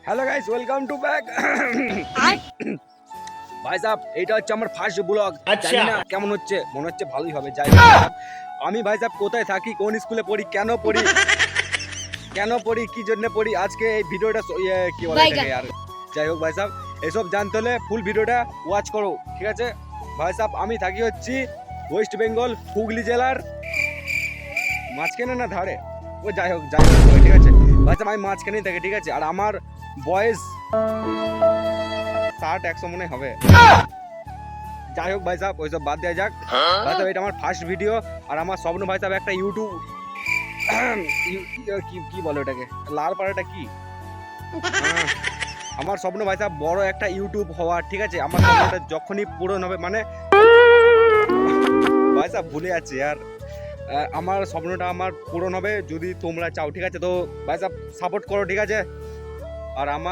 Hello guys, welcome to back. ভাই সাহেব, এইটা হচ্ছে আমার ফার্স্ট ব্লগ। জানি না কেমন হচ্ছে, মনে হচ্ছে ভালোই হবে। যাই হোক, আমি ভাই সাহেব কোথায় থাকি, কোন স্কুলে পড়ি, কেন পড়ি, কি জন্য পড়ি, আজকে এই ভিডিওটা কি বলে এটাকে আর যাই হোক ভাই সাহেব, এসব জানতে হলে ফুল ভিডিওটা ওয়াচ করো, ঠিক আছে ভাই সাহেব। আমি থাকি হচ্ছি ওয়েস্ট বেঙ্গল হুগলি জেলার মাঝখানে না ধারে, ও যাই হোক ঠিক আছে ভাই সাহেব, আমি মাঝখানেই থাকি, ঠিক আছে। আর আমার বয়স 60-100 মনে হবে। যাই হোক ভাই সাহেব, ওইসব বাদ দেওয়া যাক। ভাই সাহেব, এটা আমার ফার্স্ট ভিডিও। আর আমার স্বপ্ন ভাই সাহেব একটা ইউটিউব কি বলে ওটাকে, লাল পাড়াটা কি, আমার স্বপ্ন ভাই সাহেব বড় একটা ইউটিউব হওয়ার, ঠিক আছে। আমার স্বপ্নটা যখনই পূরণ হবে, মানে ভাই সাহেব ভুলে যাচ্ছি আর আমার স্বপ্নটা আমার পূরণ হবে যদি তোমরা চাও, ঠিক আছে। তো ভাই সাহেব সাপোর্ট করো, ঠিক আছে। আর আমি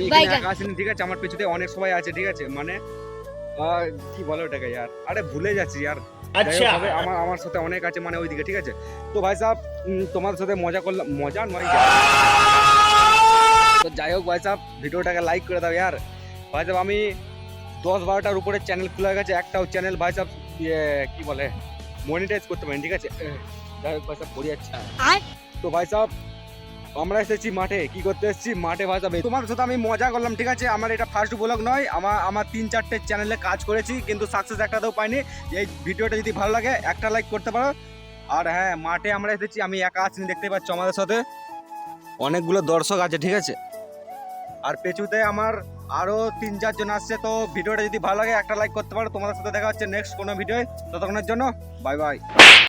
এখানে একা আসিনি, ঠিক আছে। আমার পেছনে অনেক সবাই আছে, ঠিক আছে। মানে কি বলে ওটাকে ইয়ার, আরে ভুলে যাচ্ছি ইয়ার। আচ্ছা, আমার সাথে অনেক আছে, মানে ওইদিকে, ঠিক আছে। তো ভাই সাহেব, তোমার সাথে মজা করলাম, মজা নয়। তো যাই হোক ভাই সাহেব, ভিডিওটাকে লাইক করে দাও ইয়ার। ভাই সাহেব, আমি 10-12টার উপরে চ্যানেল খোলা গেছে, একটাও চ্যানেল ভাই সাহেব কি বলে মনিটাইজ করতে পারেন, ঠিক আছে। যাই হোক ভাই সাহেব, পড়ে যাচ্ছে। তো ভাই সাহেব, আমরা এসেছি মাঠে, কি করতে এসেছি মাঠে ভাই সাহেব। তোমার সাথে আমি মজা করলাম, ঠিক আছে। আমার এটা ফার্স্ট ব্লগ নয়, আমার 3-4টে চ্যানেলে কাজ করেছি, কিন্তু সাকসেস একটাতেও পাইনি। এই ভিডিওটা যদি ভালো লাগে একটা লাইক করতে পারো। আর হ্যাঁ, মাঠে আমরা এসেছি, আমি একা আছি, দেখতে পাচ্ছ আমাদের সাথে অনেকগুলো দর্শক আছে, ঠিক আছে। আর পেছুতে আমার আরো 3-4 জন আসছে। তো ভিডিওটা যদি ভালো লাগে একটা লাইক করতে পারো। তোমাদের সাথে দেখা হচ্ছে নেক্সট কোনো ভিডিও, ততক্ষণের জন্য বাই বাই।